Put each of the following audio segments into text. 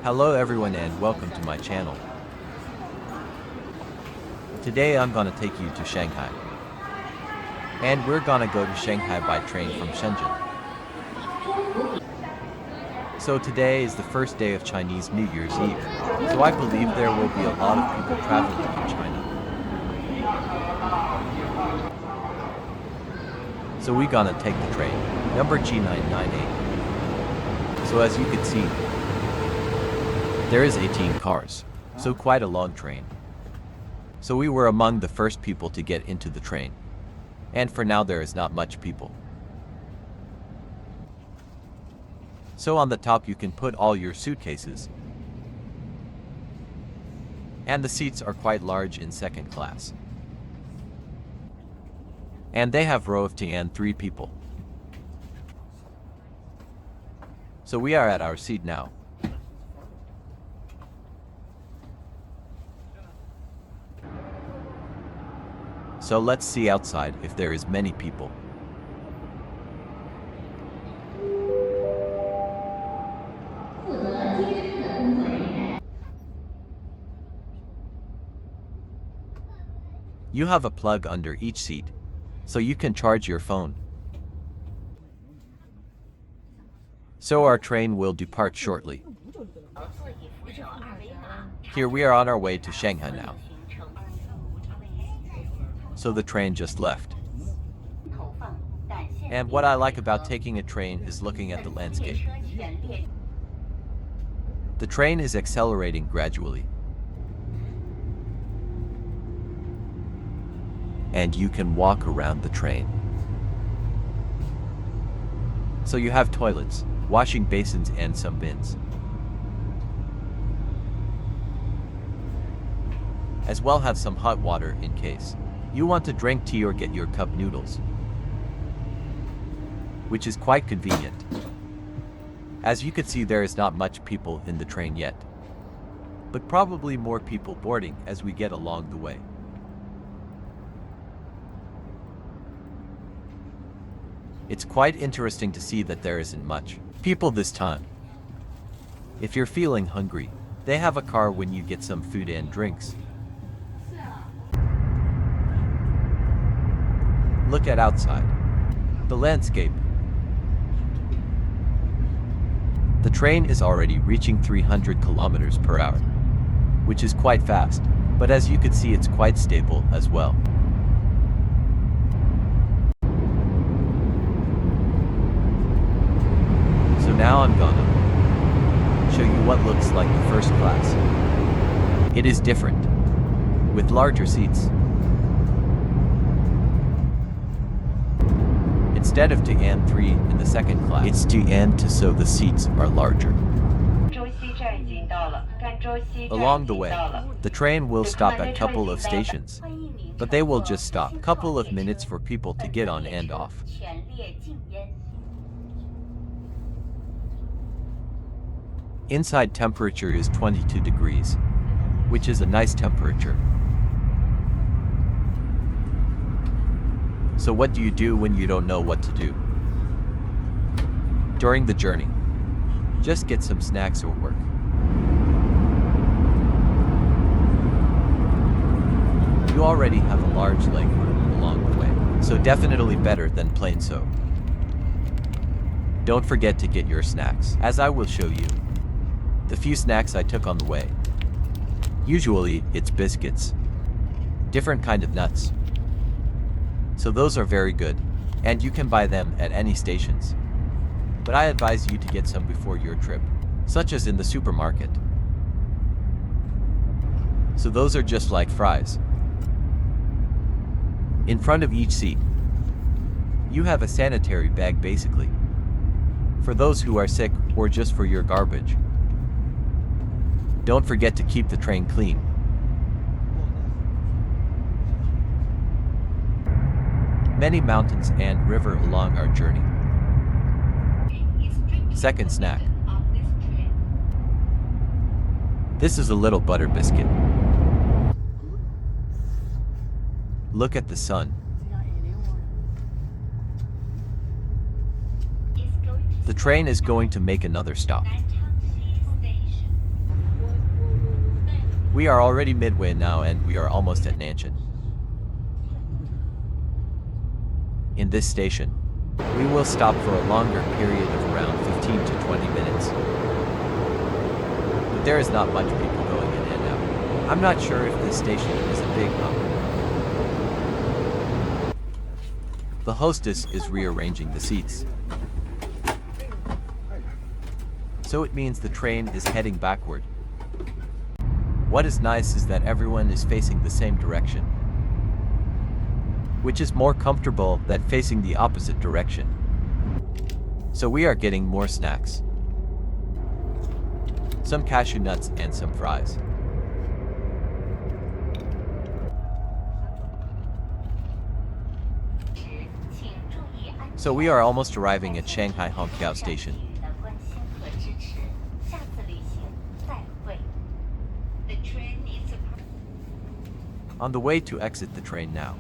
Hello everyone and welcome to my channel. Today I'm gonna take you to Shanghai. And we're gonna go to Shanghai by train from Shenzhen. So today is the first day of Chinese New Year's Eve. So I believe there will be a lot of people traveling in China. So we gonna take the train, number G998. So as you can see, there is 18 cars, so quite a long train. So we were among the first people to get into the train. And for now there is not much people. So on the top you can put all your suitcases. And the seats are quite large in second class. And they have row of 2 and 3 people. So we are at our seat now. So let's see outside if there is many people. You have a plug under each seat, so you can charge your phone. So our train will depart shortly. Here we are on our way to Shanghai now. So the train just left. And what I like about taking a train is looking at the landscape. The train is accelerating gradually. And you can walk around the train. So you have toilets, washing basins and some bins. As well have some hot water in case you want to drink tea or get your cup noodles, which is quite convenient. As you can see, there is not much people in the train yet, but probably more people boarding as we get along the way. It's quite interesting to see that there isn't much people this time. If you're feeling hungry, they have a car when you get some food and drinks. Look at outside. The landscape. The train is already reaching 300 kilometers per hour, which is quite fast, but as you can see it's quite stable as well. So now I'm gonna show you what looks like the first class. It is different, with larger seats. Instead of 2 and 3 in the second class, it's 2 and 2, so the seats are larger. Along the way, the train will stop at a couple of stations, but they will just stop a couple of minutes for people to get on and off. Inside temperature is 22 degrees, which is a nice temperature. So what do you do when you don't know what to do during the journey? Just get some snacks or work. You already have a large leg room along the way, so definitely better than plain so. Don't forget to get your snacks, as I will show you the few snacks I took on the way. Usually it's biscuits, different kind of nuts. So those are very good, and you can buy them at any stations. But I advise you to get some before your trip, such as in the supermarket. So those are just like fries. In front of each seat, you have a sanitary bag basically, for those who are sick or just for your garbage. Don't forget to keep the train clean. Many mountains and river along our journey. Second snack. This is a little butter biscuit. Look at the sun. The train is going to make another stop. We are already midway now and we are almost at Nanjing. In this station, we will stop for a longer period of around 15 to 20 minutes. But there is not much people going in and out. I'm not sure if this station is a big hub. The hostess is rearranging the seats. So it means the train is heading backward. What is nice is that everyone is facing the same direction, which is more comfortable than facing the opposite direction. So we are getting more snacks, some cashew nuts and some fries. So we are almost arriving at Shanghai Hongqiao Station. On the way to exit the train now.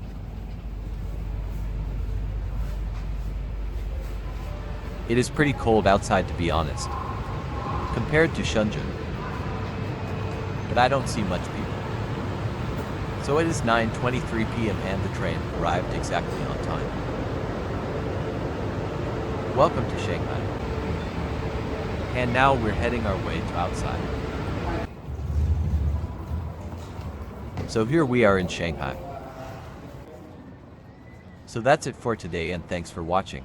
It is pretty cold outside, to be honest, compared to Shenzhen. But I don't see much people. So it is 9:23 p.m. and the train arrived exactly on time. Welcome to Shanghai. And now we're heading our way to outside. So here we are in Shanghai. So that's it for today and thanks for watching.